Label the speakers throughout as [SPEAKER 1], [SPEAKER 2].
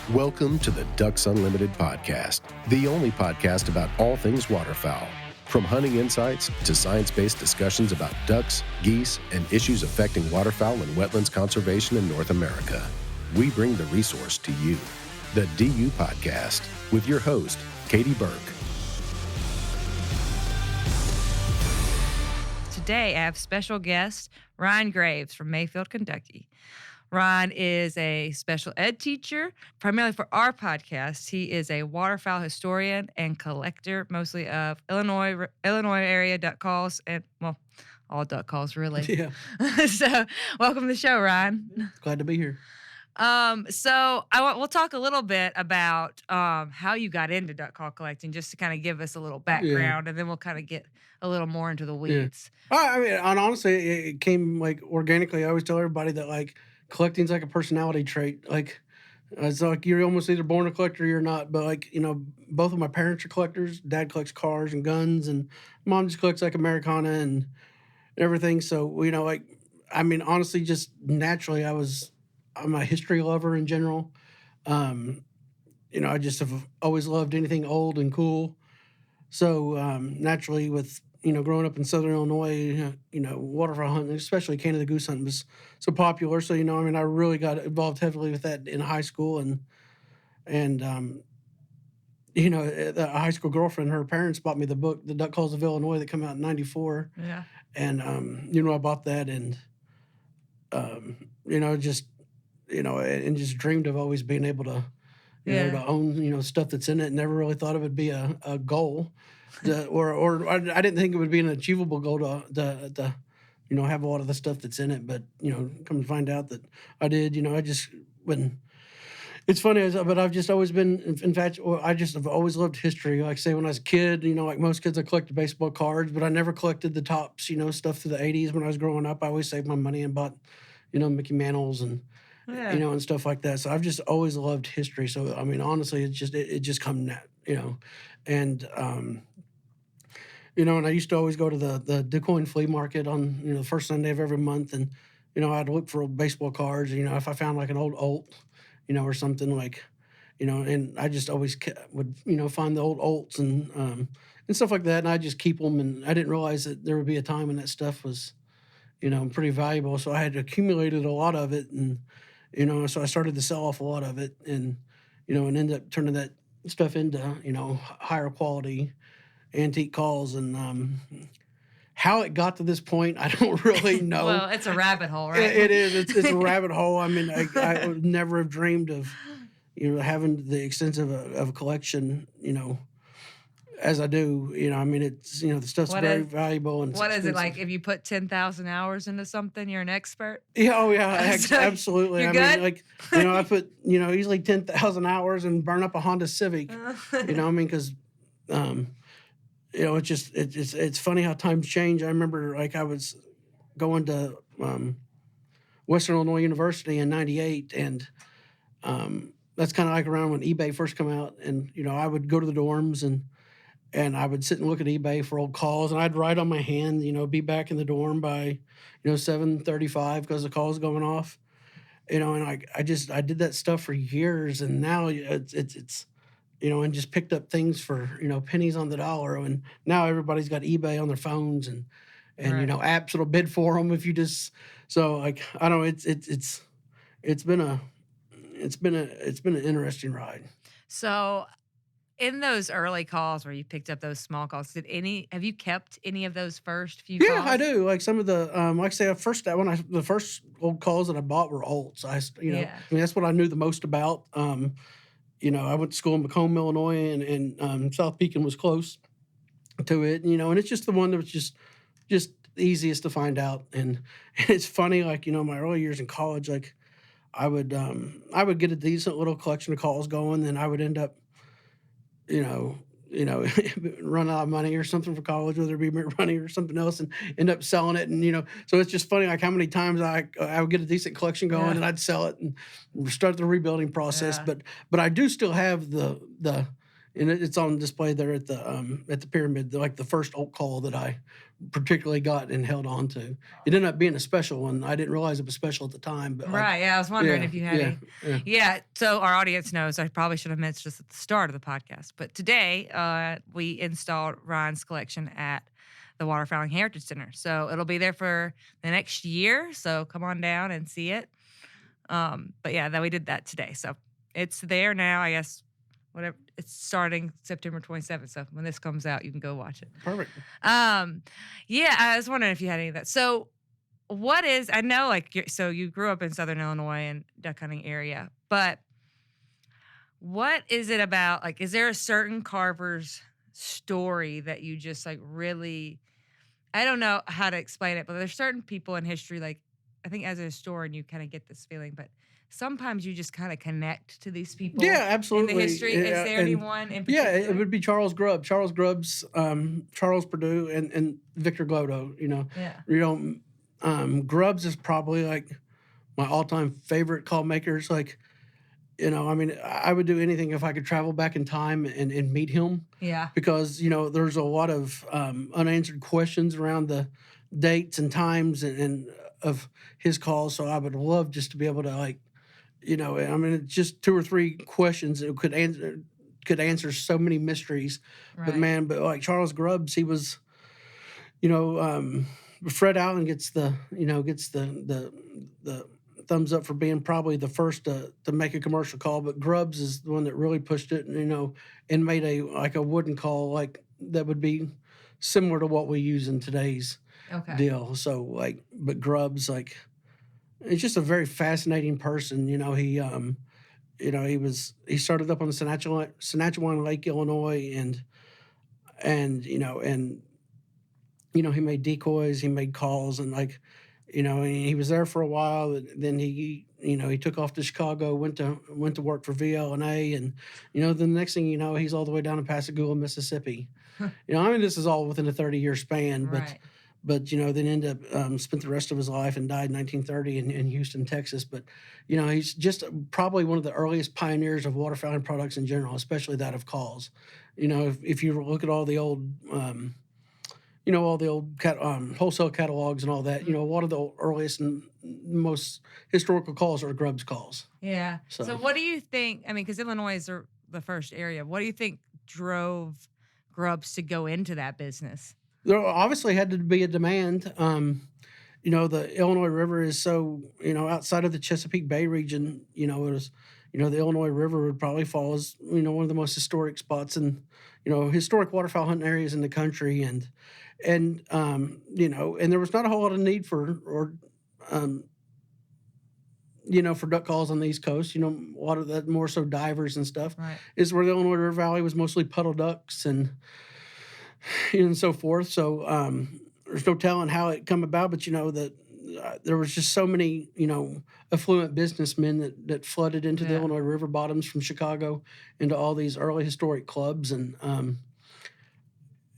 [SPEAKER 1] Welcome to the Ducks Unlimited podcast, the only podcast about all things waterfowl. From hunting insights to science-based discussions about ducks, geese, and issues affecting waterfowl and wetlands conservation in North America, we bring the resource to you. The DU Podcast with your host, Katie Burke.
[SPEAKER 2] Today, I have special guest Ryan Graves from Mayfield, Kentucky. Ryan is a special ed teacher, primarily for our podcast. He is a waterfowl historian and collector, mostly of Illinois area duck calls, and well, all duck calls really.
[SPEAKER 3] Yeah.
[SPEAKER 2] So, welcome to the show, Ryan.
[SPEAKER 3] Glad to be here.
[SPEAKER 2] We'll talk a little bit about how you got into duck call collecting, just to kind of give us a little background, and then we'll kind of get a little more into the weeds.
[SPEAKER 3] Yeah. I mean, and honestly, it came like organically. I always tell everybody that like collecting's like a personality trait. Like it's like you're almost either born a collector or you're not. But like, you know, both of my parents are collectors. Dad collects cars and guns, and mom just collects like Americana and everything. So, you know, like, I mean, honestly, just naturally, I'm a history lover in general. You know, I just have always loved anything old and cool. So naturally, with, you know, growing up in Southern Illinois, you know, waterfowl hunting, especially Canada goose hunting, was so popular. So, you know, I mean, I really got involved heavily with that in high school, and you know, a high school girlfriend, her parents bought me the book, The Duck Calls of Illinois, that came out in '94.
[SPEAKER 2] Yeah.
[SPEAKER 3] And you know, I bought that, and you know, just, you know, and just dreamed of always being able to, you know, to own, you know, stuff that's in it. Never really thought it would be a goal, or I didn't think it would be an achievable goal to, you know, have a lot of the stuff that's in it. But, you know, come to find out that I did. You know, it's funny, but I've just always been, in fact, I just have always loved history. Like, say, when I was a kid, you know, like most kids, I collected baseball cards, but I never collected the tops, you know, stuff through the 80s. When I was growing up, I always saved my money and bought, you know, Mickey Mantles and, you know, and stuff like that. So I've just always loved history. So, I mean, honestly, it just come net, you know. And, you know, and I used to always go to the DuQuoin flea market on, you know, the first Sunday of every month. And, you know, I'd look for old baseball cards, you know, if I found like an old Olt, you know, or something like, you know, and I just always would, you know, find the old Olts and stuff like that. And I just keep them. And I didn't realize that there would be a time when that stuff was, you know, pretty valuable. So I had accumulated a lot of it, and, you know, so I started to sell off a lot of it, and, you know, and ended up turning that stuff into, you know, higher quality antique calls. And how it got to this point, I don't really know.
[SPEAKER 2] Well, it's a rabbit hole, right?
[SPEAKER 3] It is. It's a rabbit hole. I mean, I would never have dreamed of, you know, having the extensive of a collection, you know, as I do. You know, I mean, it's, you know, the stuff's very valuable. And
[SPEAKER 2] what is it like? If you put 10,000 hours into something, you're an expert?
[SPEAKER 3] Yeah, oh yeah,
[SPEAKER 2] So
[SPEAKER 3] absolutely.
[SPEAKER 2] You're
[SPEAKER 3] I
[SPEAKER 2] good?
[SPEAKER 3] mean, like, you know, I put, you know, easily 10,000 hours and burn up a Honda Civic. You know, I mean, because, you know, it's funny how times change. I remember, like, I was going to Western Illinois University in '98, and that's kind of like around when eBay first came out. And, you know, I would go to the dorms, and I would sit and look at eBay for old calls, and I'd write on my hand, you know, be back in the dorm by, you know, 7:35 because the call's going off, you know, and I did that stuff for years, and now it's you know, and just picked up things for, you know, pennies on the dollar, and now everybody's got eBay on their phones, and
[SPEAKER 2] Right.
[SPEAKER 3] you know, apps that'll bid for them if you just, so like, I don't know, it's been an interesting ride.
[SPEAKER 2] So, in those early calls where you picked up those small calls, have you kept any of those first few calls?
[SPEAKER 3] Yeah, I do. Like some of the, like I say, the first old calls that I bought were Olts. You know,
[SPEAKER 2] Yeah.
[SPEAKER 3] I mean, that's what I knew the most about. You know, I went to school in Macomb, Illinois, and South Pekin was close to it. You know, and it's just the one that was just the easiest to find out. And it's funny, like, you know, my early years in college, like I would get a decent little collection of calls going, then I would end up, you know, run out of money or something for college, whether it be money or something else, and end up selling it. And, you know, so it's just funny, like how many times I would get a decent collection going, and I'd sell it and start the rebuilding process.
[SPEAKER 2] Yeah.
[SPEAKER 3] But I do still have the and it's on display there at the pyramid, like the first elk call that I particularly got and held on to. It ended up being a special one. I didn't realize it was special at the time, but like,
[SPEAKER 2] Right. Yeah. I was wondering
[SPEAKER 3] yeah,
[SPEAKER 2] if you had any.
[SPEAKER 3] yeah.
[SPEAKER 2] Yeah. So our audience knows I probably should have mentioned this at the start of the podcast. But today we installed Ryan's collection at the Waterfowling Heritage Center. So it'll be there for the next year. So come on down and see it. But yeah, that we did that today. So it's there now, I guess. Whatever, it's starting September 27th. So when this comes out, you can go watch it.
[SPEAKER 3] Perfect.
[SPEAKER 2] Yeah, I was wondering if you had any of that. So what is, I know like, so you grew up in Southern Illinois and duck hunting area, but what is it about? Like, is there a certain carver's story that you just like really, I don't know how to explain it, but there's certain people in history, like I think as a historian, you kind of get this feeling, but sometimes you just kind of connect to these people.
[SPEAKER 3] Yeah, absolutely.
[SPEAKER 2] In the history, is there anyone in particular?
[SPEAKER 3] Yeah, it would be Charles Grubb. Charles Grubb's, Charles Purdue, and Victor Glodo. Grubbs is probably like my all-time favorite call makers. Like, I mean, I would do anything if I could travel back in time and meet him.
[SPEAKER 2] Yeah.
[SPEAKER 3] Because there's a lot of unanswered questions around the dates and times and of his calls. So I would love just to be able to like. I mean, it's just 2 or 3 questions that could answer so many mysteries.
[SPEAKER 2] Right.
[SPEAKER 3] But like Charles Grubbs, he was, Fred Allen gets the thumbs up for being probably the first to make a commercial call. But Grubbs is the one that really pushed it, and made a wooden call like that would be similar to what we use in today's deal. So but Grubbs like. He's just a very fascinating person. He started up on the Senatchewan Lake, Illinois, and he made decoys, he made calls, and and he was there for a while. Then he took off to Chicago, went to work for VLNA, and then the next thing you know, he's all the way down to Pascagoula, Mississippi. I mean, this is all within a 30-year span,
[SPEAKER 2] right.
[SPEAKER 3] But then ended up spent the rest of his life and died in 1930 in Houston, Texas. But he's just probably one of the earliest pioneers of waterfowling products in general, especially that of calls. If you look at all the old, wholesale catalogs and all that, a lot of the earliest and most historical calls are Grubbs calls.
[SPEAKER 2] Yeah. So what do you think? I mean, because Illinois is the first area. What do you think drove Grubbs to go into that business?
[SPEAKER 3] There obviously had to be a demand. The Illinois River is so, outside of the Chesapeake Bay region, it was, the Illinois River would probably fall as, one of the most historic spots and, historic waterfowl hunting areas in the country. And there was not a whole lot of need for duck calls on the East Coast. A lot of that more so divers and stuff.
[SPEAKER 2] Right.
[SPEAKER 3] Is where the Illinois River Valley was mostly puddle ducks and so forth. So there's no telling how it come about, but that there was just so many affluent businessmen that flooded into the Illinois River bottoms from Chicago into all these early historic clubs, and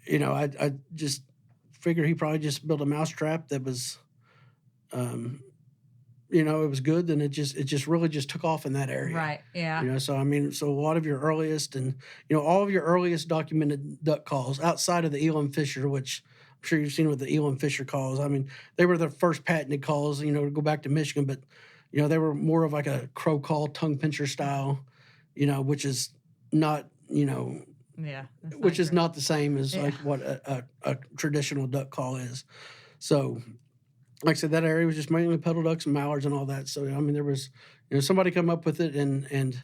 [SPEAKER 3] I just figure he probably just built a mousetrap that was it was good, then it just really just took off in that area.
[SPEAKER 2] Right. Yeah.
[SPEAKER 3] So I mean, so a lot of your earliest and all of your earliest documented duck calls outside of the Elam Fisher, which I'm sure you've seen with the Elam Fisher calls. I mean, they were the first patented calls, to go back to Michigan, but they were more of like a crow call, tongue pincher style, which is not, which is not the same as like what a traditional duck call is. So like I said, that area was just mainly puddle ducks and mallards and all that. So, I mean, there was, somebody come up with it and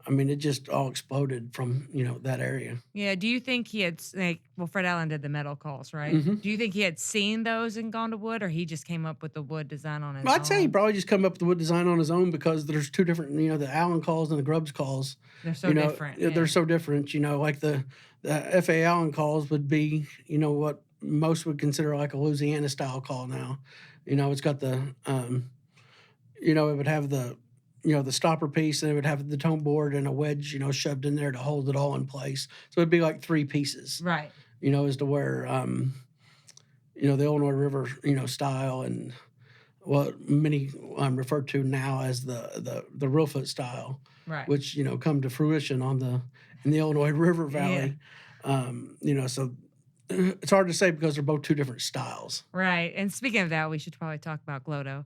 [SPEAKER 3] I mean, it just all exploded from, that area.
[SPEAKER 2] Yeah. Do you think he had, Fred Allen did the metal calls, right?
[SPEAKER 3] Mm-hmm.
[SPEAKER 2] Do you think he had seen those and gone to wood, or he just came up with the wood design on his own?
[SPEAKER 3] I'd say he probably just come up with the wood design on his own, because there's 2 different, the Allen calls and the Grubbs calls.
[SPEAKER 2] They're so different. Yeah.
[SPEAKER 3] They're so different, like the F.A. Allen calls would be, what most would consider like a Louisiana style call now. It's got the, it would have the, the stopper piece, and it would have the tone board and a wedge, shoved in there to hold it all in place. So it'd be like 3 pieces.
[SPEAKER 2] Right.
[SPEAKER 3] As to where, the Illinois River, style and, what many refer to now as the real foot style,
[SPEAKER 2] Right.
[SPEAKER 3] which come to fruition in the Illinois River
[SPEAKER 2] Yeah.
[SPEAKER 3] Valley. So it's hard to say because they're both two different styles.
[SPEAKER 2] Right. And speaking of that, we should probably talk about Glodo.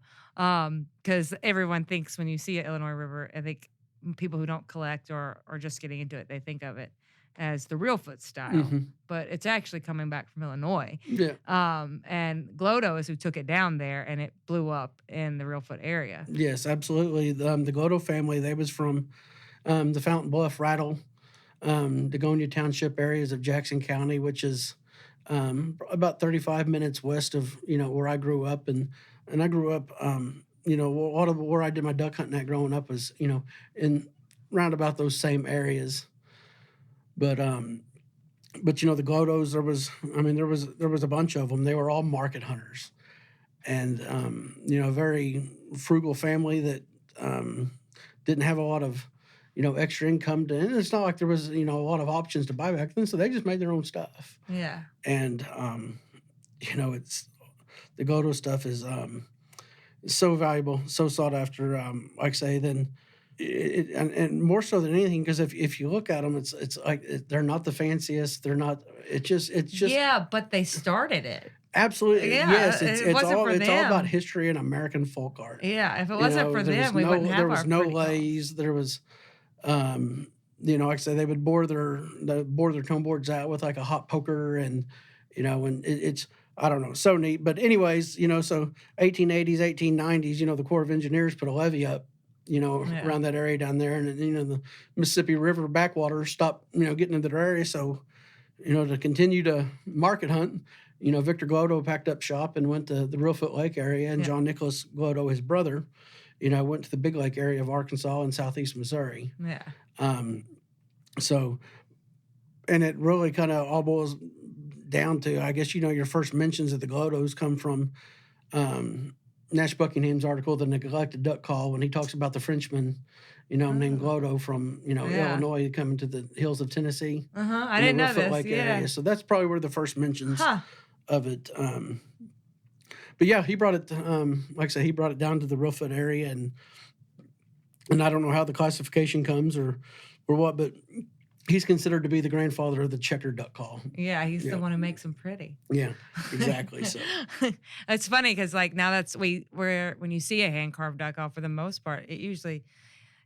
[SPEAKER 2] Because everyone thinks when you see an Illinois River, I think people who don't collect or are just getting into it, they think of it as the real foot style.
[SPEAKER 3] hmm
[SPEAKER 2] But it's actually coming back from Illinois.
[SPEAKER 3] Yeah.
[SPEAKER 2] And Glodo is who took it down there and it blew up in the real foot area.
[SPEAKER 3] Yes, absolutely. The Glodo family, they was from the Fountain Bluff, Rattle, Dagonia Township areas of Jackson County, which is about 35 minutes west of where I grew up, and I grew up a lot of where I did my duck hunting at growing up was in round about those same areas. But the Glodos, there was a bunch of them. They were all market hunters, and a very frugal family that didn't have a lot of extra income and it's not like there was a lot of options to buy back then, so they just made their own stuff.
[SPEAKER 2] Yeah.
[SPEAKER 3] And it's the Glodo stuff is so valuable, so sought after, like I say. Then and more so than anything, because if you look at them, it's like they're not the fanciest, they're not, it's just
[SPEAKER 2] Yeah, but they started it.
[SPEAKER 3] absolutely.
[SPEAKER 2] Yeah,
[SPEAKER 3] Yes,
[SPEAKER 2] it wasn't for
[SPEAKER 3] all
[SPEAKER 2] them.
[SPEAKER 3] about history and American folk art.
[SPEAKER 2] Yeah, if it wasn't for
[SPEAKER 3] There was
[SPEAKER 2] them, we wouldn't have
[SPEAKER 3] there
[SPEAKER 2] our
[SPEAKER 3] was no
[SPEAKER 2] pretty calls.
[SPEAKER 3] lays. There was, like I say, they would bore their tone boards out with like a hot poker, and and it's I don't know, so neat. But anyways, so 1880s, 1890s, the Corps of Engineers put a levee up,
[SPEAKER 2] Yeah.
[SPEAKER 3] around that area down there, and the Mississippi River backwater stopped, getting into their area, so to continue to market hunt. Victor Glodo packed up shop and went to the Reelfoot Lake area, and
[SPEAKER 2] Yeah.
[SPEAKER 3] John Nicholas Glodo, his brother, went to the Big Lake area of Arkansas and southeast Missouri.
[SPEAKER 2] Yeah.
[SPEAKER 3] So, and it really kind of all boils down to, I guess, your first mentions of the Glodos come from Nash Buckingham's article, The Neglected Duck Call, when he talks about the Frenchman, named Glodo from,
[SPEAKER 2] Yeah.
[SPEAKER 3] Illinois coming to the hills of Tennessee.
[SPEAKER 2] I didn't know
[SPEAKER 3] Reelfoot
[SPEAKER 2] this.
[SPEAKER 3] Lake
[SPEAKER 2] Yeah.
[SPEAKER 3] area. So that's probably where the first mentions
[SPEAKER 2] Huh.
[SPEAKER 3] of it. But yeah, he brought it, like I said, he brought it down to the Reelfoot area, and I don't know how the classification comes or what, but he's considered to be the grandfather of the checkered duck call.
[SPEAKER 2] Yeah, he's
[SPEAKER 3] Yeah.
[SPEAKER 2] the one who makes them pretty.
[SPEAKER 3] Yeah, exactly. So
[SPEAKER 2] It's funny because like now where when you see a hand carved duck call, for the most part, it usually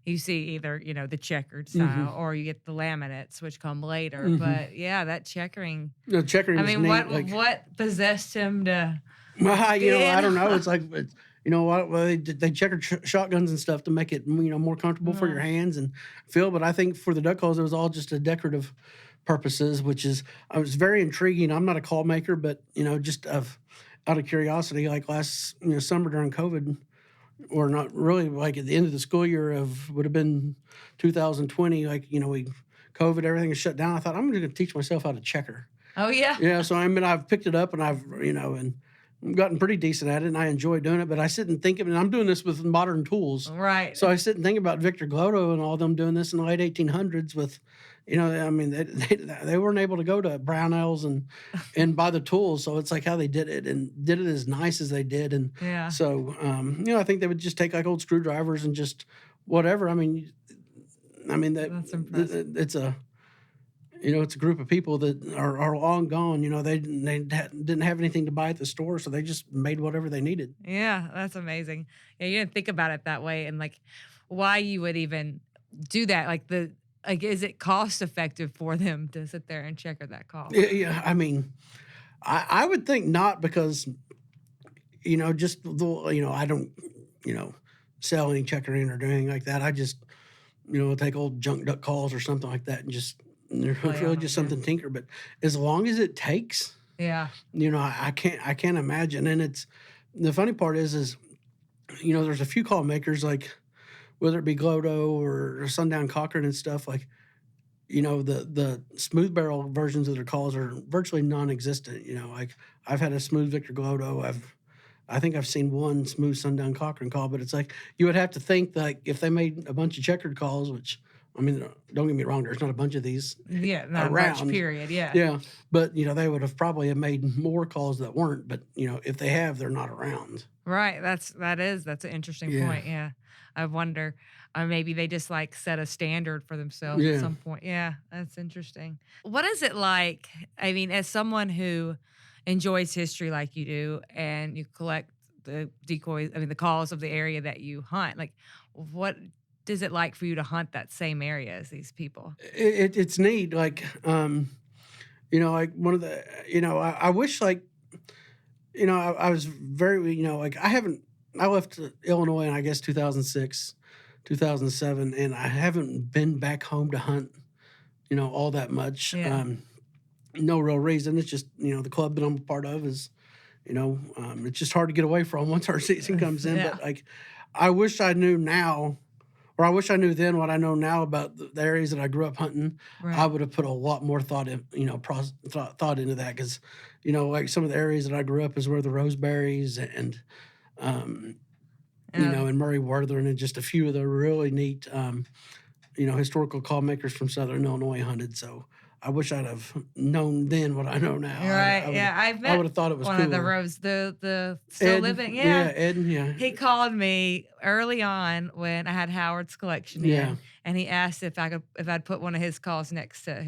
[SPEAKER 2] you see either the checkered style or you get the laminates, which come later.
[SPEAKER 3] Mhm.
[SPEAKER 2] But yeah, that checkering.
[SPEAKER 3] checkering
[SPEAKER 2] I
[SPEAKER 3] was
[SPEAKER 2] mean,
[SPEAKER 3] neat.
[SPEAKER 2] what possessed him to?
[SPEAKER 3] I don't know. It's like, what they checkered shotguns and stuff to make it more comfortable for your hands and feel. But I think for the duck calls, it was all just a decorative purposes, which I was very intriguing. I'm not a call maker, but just out of curiosity, like last summer during COVID, or not really, like at the end of the school year would have been 2020, like we COVID, everything is shut down. I thought I'm going to teach myself how to checker.
[SPEAKER 2] Oh yeah.
[SPEAKER 3] Yeah, so I've picked it up and I've and gotten pretty decent at it, and I enjoy doing it. But I sit and think, and I'm doing this with modern tools,
[SPEAKER 2] Right.
[SPEAKER 3] so I sit and think about Victor Glodo and all them doing this in the late 1800s with, they weren't able to go to Brownells and buy the tools, so it's like how they did it and did it as nice as they did, and
[SPEAKER 2] Yeah.
[SPEAKER 3] so I think they would just take like old screwdrivers and just whatever.
[SPEAKER 2] That's impressive.
[SPEAKER 3] It's a. It's a group of people that are long gone. They didn't have anything to buy at the store, so they just made whatever they needed.
[SPEAKER 2] Yeah, that's amazing. Yeah, you didn't think about it that way, and like why you would even do that. Like is it cost effective for them to sit there and checker that call?
[SPEAKER 3] Yeah. I would think not, because just I don't sell any checkering or do anything like that. I just take old junk duck calls or something like that and just. They're
[SPEAKER 2] Play on
[SPEAKER 3] really
[SPEAKER 2] them,
[SPEAKER 3] just
[SPEAKER 2] yeah.
[SPEAKER 3] something tinker, but as long as it takes,
[SPEAKER 2] Yeah.
[SPEAKER 3] I can't imagine. And it's the funny part is there's a few call makers, like whether it be Glodo or Sundown Cochran and stuff, like the smooth barrel versions of their calls are virtually non-existent. Like I've had a smooth Victor Glodo. I think I've seen one smooth Sundown Cochran call, but it's like you would have to think like if they made a bunch of checkered calls, which I mean, don't get me wrong, there's not a bunch of these
[SPEAKER 2] Yeah, not
[SPEAKER 3] around.
[SPEAKER 2] much, period. Yeah.
[SPEAKER 3] Yeah, but they would have probably made more calls that weren't. But if they have, they're not around.
[SPEAKER 2] Right. That's an interesting
[SPEAKER 3] Yeah.
[SPEAKER 2] point. Yeah. I wonder, maybe they just like set a standard for themselves at
[SPEAKER 3] Yeah.
[SPEAKER 2] some point. Yeah, that's interesting. What is it like? I mean, as someone who enjoys history like you do, and you collect the decoys, the calls of the area that you hunt, like, what is it like for you to hunt that same area as these people?
[SPEAKER 3] It's neat. Like, like one of the, I wish like, I was very, like I left Illinois in, I guess, 2006, 2007, and I haven't been back home to hunt, all that much.
[SPEAKER 2] Yeah.
[SPEAKER 3] No real reason. It's just, the club that I'm a part of is, it's just hard to get away from once our season comes in.
[SPEAKER 2] Yeah.
[SPEAKER 3] But like, I wish I knew now, or I wish I knew then what I know now about the areas that I grew up hunting.
[SPEAKER 2] Right.
[SPEAKER 3] I would have put a lot more thought in, thought into that, because, like some of the areas that I grew up is where the Roseberries and, and Murray Worthern and just a few of the really neat, historical call makers from Southern Illinois hunted. So I wish I'd have known then what I know now.
[SPEAKER 2] Right.
[SPEAKER 3] I would have thought it was
[SPEAKER 2] one
[SPEAKER 3] cooler.
[SPEAKER 2] of the Rose, the still
[SPEAKER 3] Ed,
[SPEAKER 2] living.
[SPEAKER 3] Yeah, Ed. Yeah.
[SPEAKER 2] He called me early on when I had Howard's collection
[SPEAKER 3] Yeah.
[SPEAKER 2] in, and he asked if I'd put one of his calls next to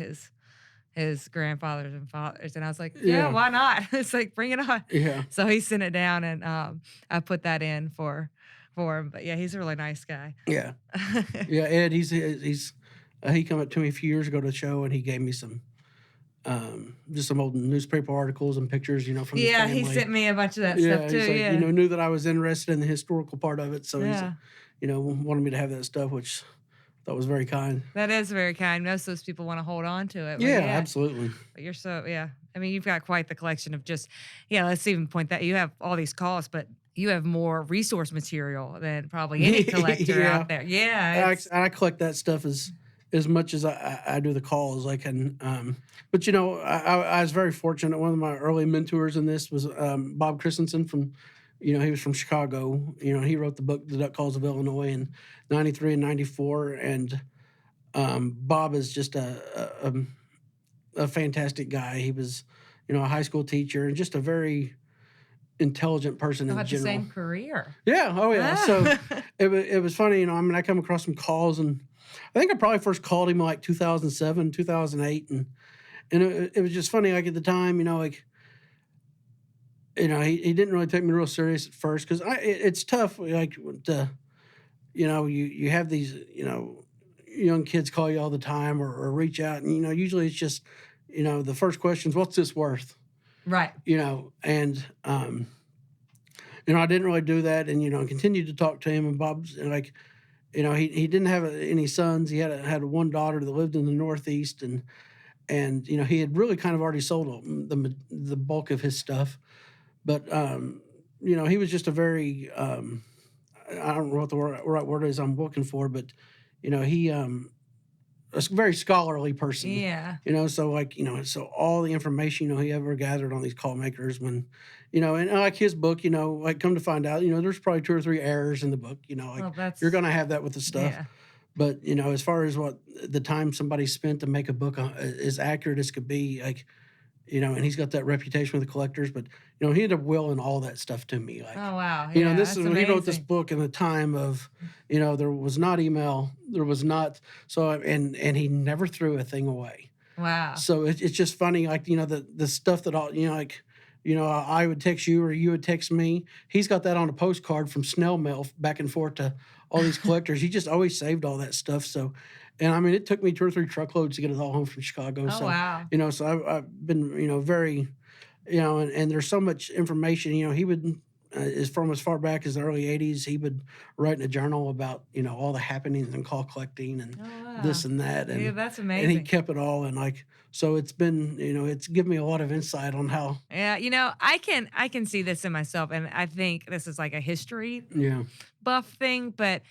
[SPEAKER 2] his grandfathers and fathers, and I was like, yeah, why not? It's like, bring it on.
[SPEAKER 3] Yeah.
[SPEAKER 2] So he sent it down, and I put that in for him. But yeah, he's a really nice guy.
[SPEAKER 3] Yeah. Yeah, Ed, he came up to me a few years ago to the show, and he gave me some just some old newspaper articles and pictures, from the family.
[SPEAKER 2] He sent me a bunch of that
[SPEAKER 3] Yeah,
[SPEAKER 2] stuff too.
[SPEAKER 3] he's like,
[SPEAKER 2] Yeah,
[SPEAKER 3] knew that I was interested in the historical part of it, so
[SPEAKER 2] yeah.
[SPEAKER 3] he's, wanted me to have that stuff, which I thought was very kind.
[SPEAKER 2] That is very kind. Most of those people want to hold on to it. But
[SPEAKER 3] Yeah, absolutely.
[SPEAKER 2] But you're so, yeah. I mean, you've got quite the collection of just, let's even point that you have all these calls, but you have more resource material than probably any collector out there. Yeah.
[SPEAKER 3] I collect that stuff as much as I do the calls. I can, but I was very fortunate. One of my early mentors in this was Bob Christensen from, he was from Chicago. He wrote the book, The Duck Calls of Illinois, in 93 and 94. And Bob is just a fantastic guy. He was, a high school teacher and just a very intelligent person in
[SPEAKER 2] had
[SPEAKER 3] general.
[SPEAKER 2] the same career.
[SPEAKER 3] Yeah. Oh, yeah. So it was funny, I come across some calls, and I think I probably first called him like 2007, 2008. And it was just funny, like at the time, he didn't really take me real serious at first, because it's tough, like to, you have these, young kids call you all the time or reach out, and, usually it's just, the first question is, what's this worth?
[SPEAKER 2] Right.
[SPEAKER 3] And, I didn't really do that, and, continued to talk to him, and Bob's like, he didn't have any sons. He had one daughter that lived in the Northeast, and he had really kind of already sold the bulk of his stuff. But, he was just a very, I don't know what the right word is I'm looking for, but, he, a very scholarly person.
[SPEAKER 2] Yeah.
[SPEAKER 3] So like, so all the information, he ever gathered on these call makers, when, and like his book, like come to find out, there's probably 2 or 3 errors in the book, you're going to have that with the stuff.
[SPEAKER 2] Yeah.
[SPEAKER 3] But, as far as what the time somebody spent to make a book as accurate as could be, like, and he's got that reputation with the collectors, but, he ended up willing all that stuff to me. Like,
[SPEAKER 2] oh, wow.
[SPEAKER 3] this is when he wrote this book in the time of, there was not email, there was not, so, and he never threw a thing away.
[SPEAKER 2] Wow.
[SPEAKER 3] So it's just funny, like, the stuff that all, like, I would text you or you would text me. He's got that on a postcard from snail mail back and forth to all these collectors. He just always saved all that stuff. So, and it took me 2 or 3 truckloads to get it all home from Chicago.
[SPEAKER 2] Oh,
[SPEAKER 3] so,
[SPEAKER 2] wow.
[SPEAKER 3] So I've been, very, and there's so much information, he would, is from as far back as the early 80s, he would write in a journal about, all the happenings and call collecting and this and that. And,
[SPEAKER 2] yeah, that's amazing.
[SPEAKER 3] And he kept it all. And like, so it's been, it's given me a lot of insight on how.
[SPEAKER 2] Yeah. I can see this in myself. And I think this is like a history buff thing, but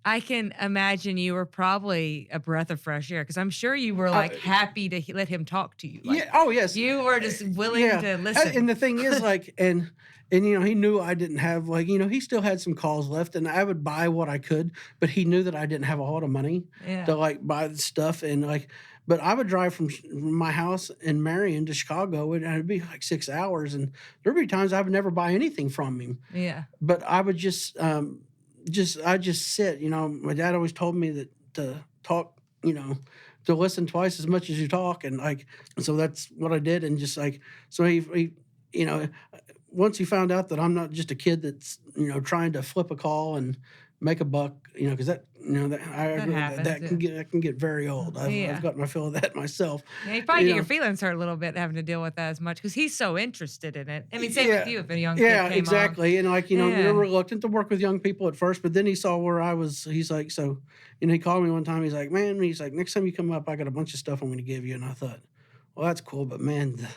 [SPEAKER 2] I can imagine you were probably a breath of fresh air, because I'm sure you were like happy to let him talk to you. Like,
[SPEAKER 3] yeah. Oh, yes.
[SPEAKER 2] You were just willing to listen.
[SPEAKER 3] And the thing is, like, and And, he knew I didn't have, like, he still had some calls left, and I would buy what I could, but he knew that I didn't have a lot of money
[SPEAKER 2] Yeah.
[SPEAKER 3] to, like, buy the stuff. And, like, but I would drive from my house in Marion to Chicago, and it'd be like 6 hours. And there'd be times I would never buy anything from him,
[SPEAKER 2] Yeah.
[SPEAKER 3] but I would I just sit. My dad always told me that to talk, to listen twice as much as you talk, and like, so that's what I did. And just like, so he you know, once he found out that I'm not just a kid that's trying to flip a call and make a buck, because that that I
[SPEAKER 2] That
[SPEAKER 3] agree
[SPEAKER 2] happens,
[SPEAKER 3] that can get very old.
[SPEAKER 2] Yeah.
[SPEAKER 3] I've got my fill of that myself.
[SPEAKER 2] Yeah, you probably get
[SPEAKER 3] know.
[SPEAKER 2] your feelings hurt a little bit having to deal with that as much because he's so interested in it. I mean, same with you if a young kid
[SPEAKER 3] Yeah,
[SPEAKER 2] came
[SPEAKER 3] exactly. And like,
[SPEAKER 2] Yeah.
[SPEAKER 3] you're reluctant to work with young people at first, but then he saw where I was. He's like, so, he called me one time. He's like, man, he's like, next time you come up, I got a bunch of stuff I'm going to give you. And I thought, well, that's cool, but man,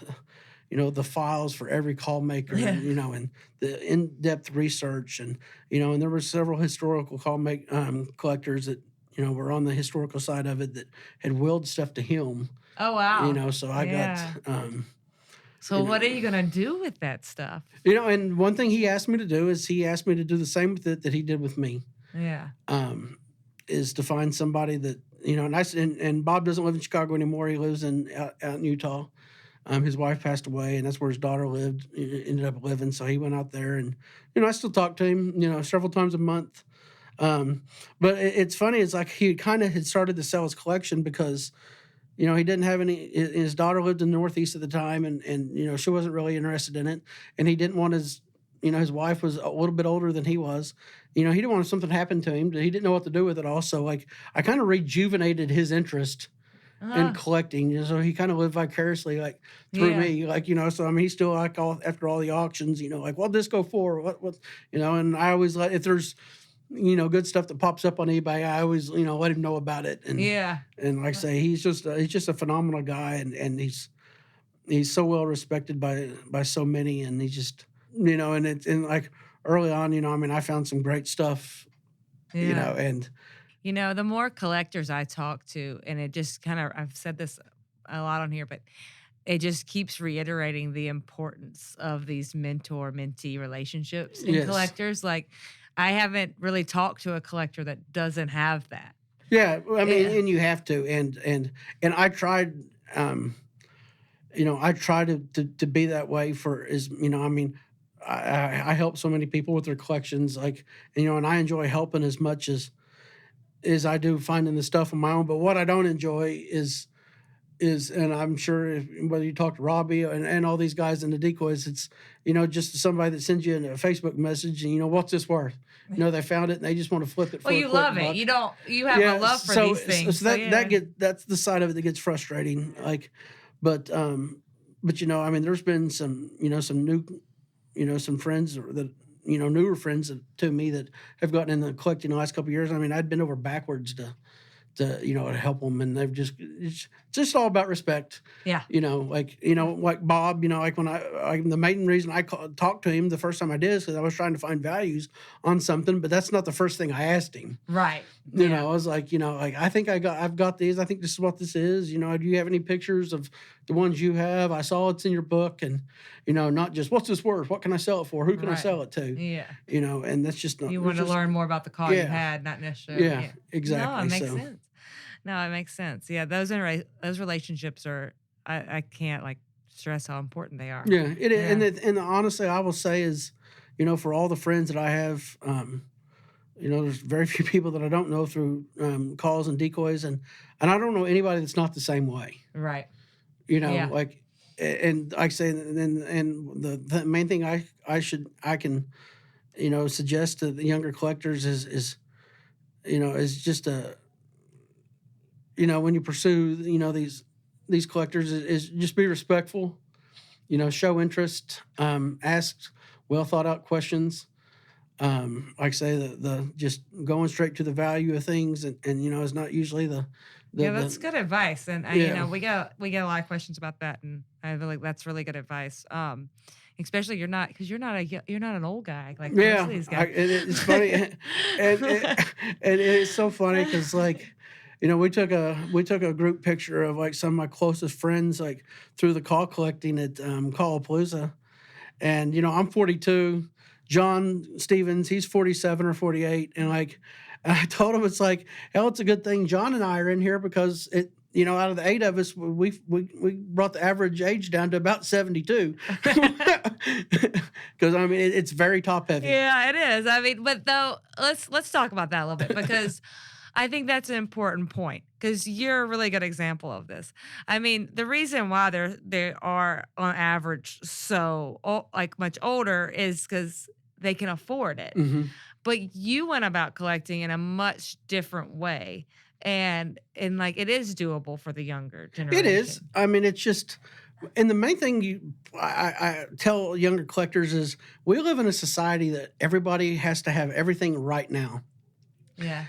[SPEAKER 3] the files for every call maker,
[SPEAKER 2] Yeah.
[SPEAKER 3] and the in-depth research, and and there were several historical collectors that were on the historical side of it that had willed stuff to him.
[SPEAKER 2] Oh, wow.
[SPEAKER 3] So I
[SPEAKER 2] Yeah.
[SPEAKER 3] got.
[SPEAKER 2] So what are you going to do with that stuff?
[SPEAKER 3] And one thing he asked me to do is he asked me to do the same with it that he did with me.
[SPEAKER 2] Yeah.
[SPEAKER 3] Is to find somebody that and Bob doesn't live in Chicago anymore. He lives out in Utah. His wife passed away, and that's where his daughter ended up living. So he went out there, and I still talk to him, several times a month. But it's funny. It's like he kind of had started to sell his collection because he didn't have any. His daughter lived in the Northeast at the time, and she wasn't really interested in it, and he didn't want his wife was a little bit older than he was. He didn't want something to happen to him. He didn't know what to do with it all. So like I kind of rejuvenated his interest in collecting. So he kind of lived vicariously like through me. Like, so I mean he's still like after all the auctions, like, what'd this go for? What and I always if there's good stuff that pops up on eBay, I always, let him know about it. And and like I say, he's just a phenomenal guy, and he's so well respected by so many, and he just and like early on, I mean I found some great stuff, and
[SPEAKER 2] the more collectors I talk to, and it just kind of, I've said this a lot on here, but it just keeps reiterating the importance of these mentor-mentee relationships in collectors. Like, I haven't really talked to a collector that doesn't have that.
[SPEAKER 3] Yeah, I mean, and you have to, and I tried, I try to be that way I mean, I help so many people with their collections, like, and I enjoy helping as much as I do finding the stuff on my own. But what I don't enjoy is, and I'm sure whether you talk to Robbie and all these guys in the decoys, it's, just somebody that sends you a Facebook message and, what's this worth? They found it and they just want to flip it.
[SPEAKER 2] Well, you love it. You have a love for these things.
[SPEAKER 3] So that's the side of it that gets frustrating. Like, but I mean, there's been some new, some friends that, newer friends to me that have gotten into collecting the last couple of years. I mean, I'd been over backwards to help them, and it's just all about respect.
[SPEAKER 2] Yeah.
[SPEAKER 3] Like Bob, like when the main reason I talked to him the first time I did is because I was trying to find values on something, but that's not the first thing I asked him.
[SPEAKER 2] Right.
[SPEAKER 3] I was like, I think I've got these. I think this is what this is. Do you have any pictures of the ones you have? I saw it's in your book, and not just what's this worth? What can I sell it for? Who can I sell it to?
[SPEAKER 2] Yeah.
[SPEAKER 3] And that's just not.
[SPEAKER 2] You want to learn more about the call you had, not necessarily.
[SPEAKER 3] Yeah, exactly.
[SPEAKER 2] No, it makes sense. No, it makes sense. Yeah, those relationships are. I can't stress how important they are.
[SPEAKER 3] Yeah, it is. And honestly, I will say is, for all the friends that I have, there's very few people that I don't know through calls and decoys, and I don't know anybody that's not the same way.
[SPEAKER 2] Right.
[SPEAKER 3] Like, and I say, and the main thing I can, suggest to the younger collectors is just when you pursue, these collectors is just be respectful, show interest, ask well thought out questions. Like I say, the just going straight to the value of things, and is not usually the
[SPEAKER 2] that's good advice. And we get a lot of questions about that, and I feel like that's really good advice. Especially you're not an old guy like most of these guys.
[SPEAKER 3] It's funny, and it's so funny because we took a group picture of some of my closest friends through the call collecting at Callapalooza, And, I'm 42. John Stevens, he's 47 or 48. And I told him, it's like, hell, it's a good thing John and I are in here because out of the 8 of us, we brought the average age down to about 72. Because it's very top heavy.
[SPEAKER 2] Yeah, it is. But though, let's talk about that a little bit because I think that's an important point because you're a really good example of this. The reason why they are on average so much older is because they can afford it.
[SPEAKER 3] Mm-hmm.
[SPEAKER 2] But you went about collecting in a much different way. And it is doable for the younger generation.
[SPEAKER 3] It is. It's just, and the main thing I tell younger collectors is we live in a society that everybody has to have everything right now.
[SPEAKER 2] Yeah.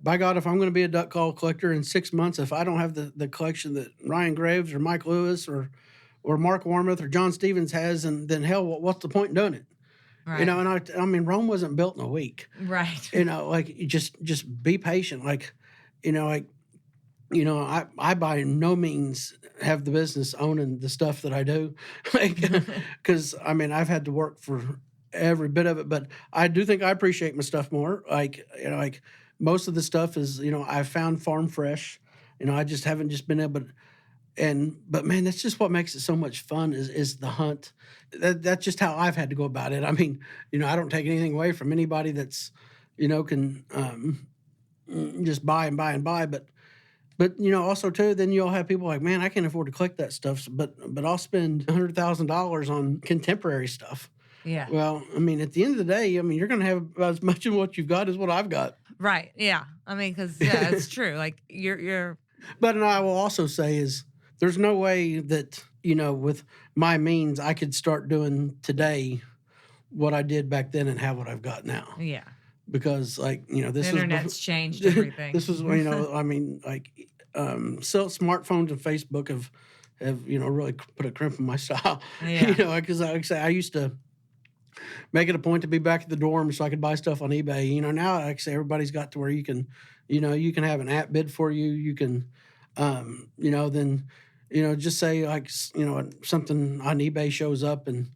[SPEAKER 3] By God, if I'm going to be a duck call collector in 6 months, if I don't have the collection that Ryan Graves or Mike Lewis or Mark Warmoth or John Stevens has, and then hell, what's the point in doing it?
[SPEAKER 2] Right.
[SPEAKER 3] And Rome wasn't built in a week.
[SPEAKER 2] Right.
[SPEAKER 3] Just be patient. I by no means have the business owning the stuff that I do, because I've had to work for every bit of it, but I do think I appreciate my stuff more. Most of the stuff is, I've found farm fresh. I just haven't just been able to. But man, that's just what makes it so much fun is the hunt. That's just how I've had to go about it. I don't take anything away from anybody that's, can just buy and buy and buy. But also too, then you'll have people like, man, I can't afford to collect that stuff, but I'll spend $100,000 on contemporary stuff.
[SPEAKER 2] Yeah.
[SPEAKER 3] Well, at the end of the day, you're going to have about as much of what you've got as what I've got.
[SPEAKER 2] Right. Yeah. Because it's true. You're.
[SPEAKER 3] But I will also say is, there's no way that, with my means, I could start doing today what I did back then and have what I've got now.
[SPEAKER 2] Yeah.
[SPEAKER 3] Because, this
[SPEAKER 2] the internet's changed everything.
[SPEAKER 3] This was, smartphones and Facebook have really put a crimp in my style.
[SPEAKER 2] Yeah.
[SPEAKER 3] Because I used to make it a point to be back at the dorm so I could buy stuff on eBay. Now, everybody's got to where you can, you can have an app bid for you. You can, then... just say something on eBay shows up, and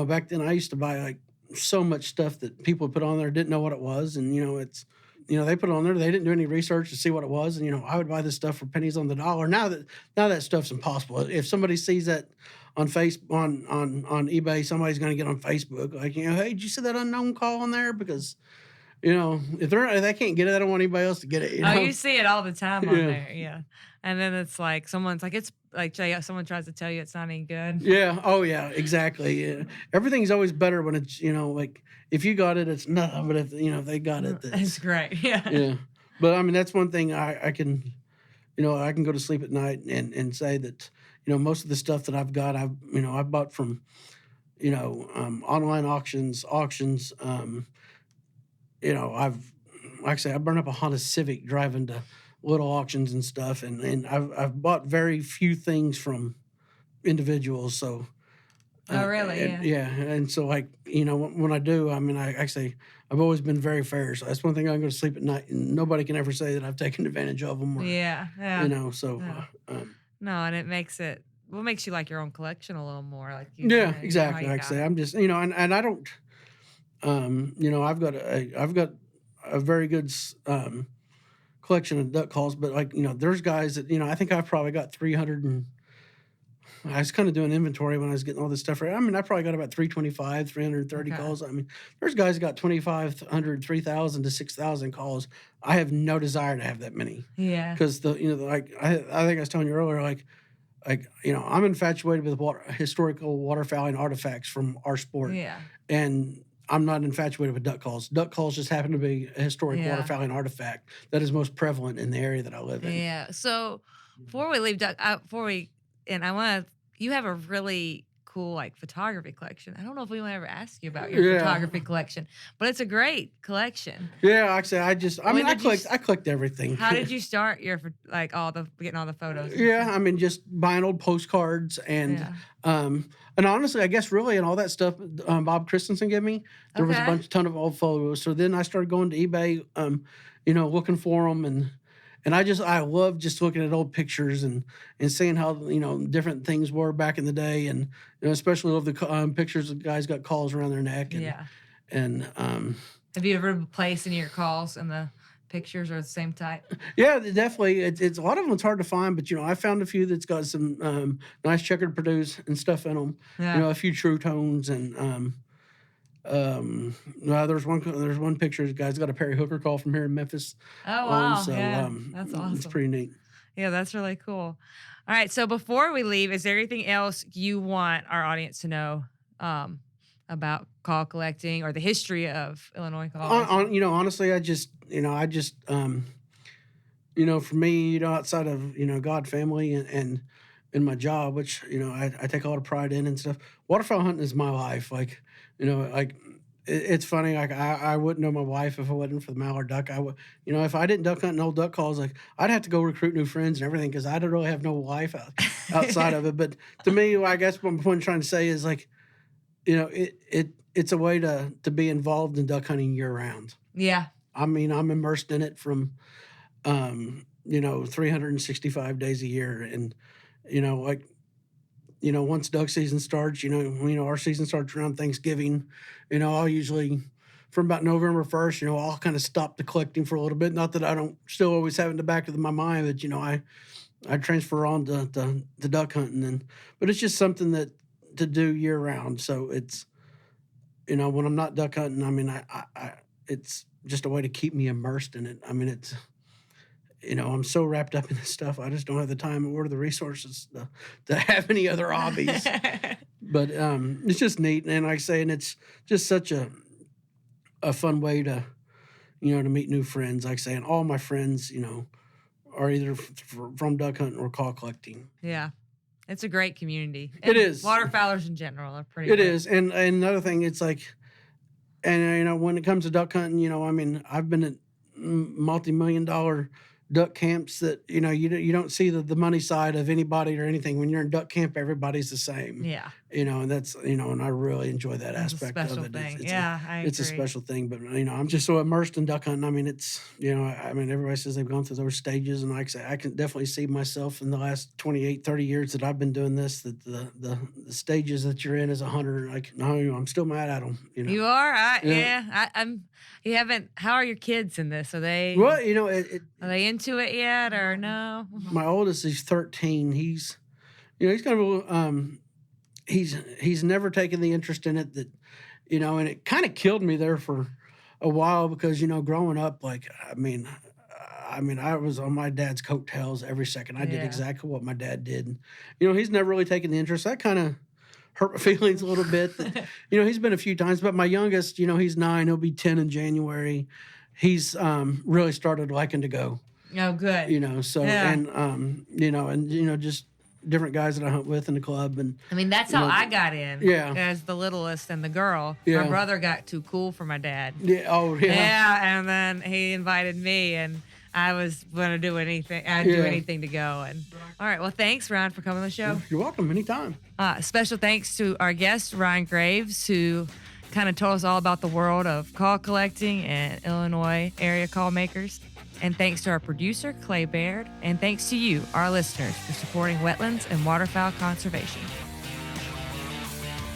[SPEAKER 3] back then I used to buy so much stuff that people put on there didn't know what it was, and they put it on there, they didn't do any research to see what it was, and I would buy this stuff for pennies on the dollar. Now that stuff's impossible. If somebody sees that on on eBay, somebody's going to get on Facebook hey, did you see that unknown call on there? Because if they can't get it, I don't want anybody else to get it.
[SPEAKER 2] Oh, you see it all the time on there, yeah. And then it's like someone's like, it's like someone tries to tell you it's not any good.
[SPEAKER 3] Yeah. Oh, yeah. Exactly. Yeah. Everything's always better when it's if you got it, it's nothing. But if they got it,
[SPEAKER 2] it's great. Yeah.
[SPEAKER 3] Yeah. But that's one thing I can, I can go to sleep at night and say that most of the stuff that I've got, I've bought from online auctions. I burned up a Honda Civic driving to little auctions and stuff, and I've bought very few things from individuals. So,
[SPEAKER 2] oh really?
[SPEAKER 3] Yeah. And so when I do, I've always been very fair. So that's one thing I can go to sleep at night, and nobody can ever say that I've taken advantage of them. Or,
[SPEAKER 2] yeah.
[SPEAKER 3] So.
[SPEAKER 2] Yeah. No, and it makes it. What makes you like your own collection a little more?
[SPEAKER 3] Exactly. I'm just and I don't. I've got a very good collection of duck calls, but there's guys that I think I've probably got 300 and I was kind of doing inventory when I was getting all this stuff right. I probably got about 325, 330 calls. There's guys that got 2,500, 3,000 to 6,000 calls. I have no desire to have that many.
[SPEAKER 2] Yeah.
[SPEAKER 3] Because I think I was telling you earlier, I'm infatuated with historical waterfowling artifacts from our sport.
[SPEAKER 2] Yeah.
[SPEAKER 3] And I'm not infatuated with duck calls. Duck calls just happen to be a historic waterfowling artifact that is most prevalent in the area that I live in.
[SPEAKER 2] Yeah. So before we leave you have a really cool photography collection. I don't know if we will ever ask you about your photography collection, but it's a great collection.
[SPEAKER 3] Yeah, actually, I collect everything.
[SPEAKER 2] How did you start your getting all the photos?
[SPEAKER 3] Yeah, just buying old postcards and honestly, I guess really and all that stuff Bob Christensen gave me. There was a ton of old photos. So then I started going to eBay, looking for them And I love just looking at old pictures and seeing how, different things were back in the day. And, especially love the pictures of guys got calls around their neck. And,
[SPEAKER 2] Yeah.
[SPEAKER 3] And,
[SPEAKER 2] have you ever replaced any of your calls and the pictures are the same type?
[SPEAKER 3] Yeah, definitely. It's a lot of them. It's hard to find, but I found a few that's got some nice checkered produce and stuff in them.
[SPEAKER 2] Yeah.
[SPEAKER 3] A few true tones and there's one picture. The guy's got a Perry Hooker call from here in Memphis.
[SPEAKER 2] Oh wow,
[SPEAKER 3] so
[SPEAKER 2] that's awesome.
[SPEAKER 3] It's pretty neat.
[SPEAKER 2] Yeah, that's really cool. All right, so before we leave, is there anything else you want our audience to know about call collecting or the history of Illinois calls?
[SPEAKER 3] Honestly, I just for me, outside of God, family, and my job, which I take a lot of pride in and stuff. Waterfowl hunting is my life. Like, it's funny. Like I wouldn't know my wife if it wasn't for the mallard duck. I would, if I didn't duck hunt and old duck calls, like I'd have to go recruit new friends and everything because I don't really have no life outside of it. But to me, I guess what I'm trying to say is like, it's a way to be involved in duck hunting year round.
[SPEAKER 2] Yeah.
[SPEAKER 3] I mean, I'm immersed in it from, 365 days a year. And, once duck season starts, our season starts around Thanksgiving. I'll usually, from about November 1st, I'll kind of stop the collecting for a little bit. Not that I don't still always have it in the back of my mind, but, I transfer on to duck hunting. But it's just something that to do year round. So it's, when I'm not duck hunting, I mean, I it's just a way to keep me immersed in it. I mean, it's, I'm so wrapped up in this stuff. I just don't have the time or the resources to have any other hobbies. But it's just neat. And like I say, and it's just such a fun way to, to meet new friends. Like I say, and all my friends, are either from duck hunting or call collecting.
[SPEAKER 2] Yeah. It's a great community.
[SPEAKER 3] And it is.
[SPEAKER 2] Waterfowlers in general are pretty
[SPEAKER 3] It
[SPEAKER 2] great.
[SPEAKER 3] is. And another thing, it's like, and, when it comes to duck hunting, I mean, I've been at multi-million-dollar duck camps that, you don't see the money side of anybody or anything. When you're in duck camp, everybody's the same.
[SPEAKER 2] Yeah.
[SPEAKER 3] And that's, and I really enjoy that aspect
[SPEAKER 2] of
[SPEAKER 3] it.
[SPEAKER 2] Thing.
[SPEAKER 3] I agree. It's a special thing, but, I'm just so immersed in duck hunting. I mean, it's, everybody says they've gone through those stages, and like I say, I can definitely see myself in the last 28, 30 years that I've been doing this, that the stages that you're in as a hunter, like, no, I'm still mad at them.
[SPEAKER 2] You are? I'm. You haven't. How are your kids in this? Are they?
[SPEAKER 3] Well,
[SPEAKER 2] are they into it yet, or no?
[SPEAKER 3] My oldest, he's 13. He's kind of he's never taken the interest in it that, and it kind of killed me there for a while because growing up, like I mean, I was on my dad's coattails every second. I did exactly what my dad did. He's never really taken the interest. That kind of hurt my feelings a little bit. That, he's been a few times, but my youngest, he's 9. He'll be 10 in January. He's really started liking to go.
[SPEAKER 2] Oh, good.
[SPEAKER 3] So and just different guys that I hunt with in the club, and
[SPEAKER 2] I mean that's how I got in.
[SPEAKER 3] Yeah,
[SPEAKER 2] as the littlest and the girl.
[SPEAKER 3] Yeah.
[SPEAKER 2] My brother got too cool for my dad.
[SPEAKER 3] Yeah. Oh, yeah.
[SPEAKER 2] Yeah, and then he invited me, and I was going to do anything. I'd do anything to go. And all right, well, thanks, Ryan, for coming on the show.
[SPEAKER 3] You're welcome. Anytime.
[SPEAKER 2] Special thanks to our guest, Ryan Graves, who kind of told us all about the world of call collecting and Illinois area call makers. And thanks to our producer, Clay Baird. And thanks to you, our listeners, for supporting wetlands and waterfowl conservation.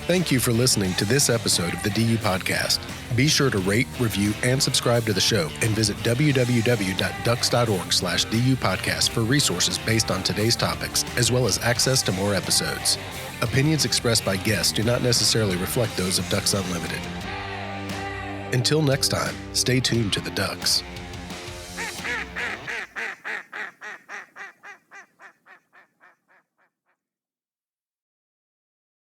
[SPEAKER 1] Thank you for listening to this episode of the DU Podcast. Be sure to rate, review, and subscribe to the show, and visit www.ducks.org/DU Podcast for resources based on today's topics, as well as access to more episodes. Opinions expressed by guests do not necessarily reflect those of Ducks Unlimited. Until next time, stay tuned to the Ducks.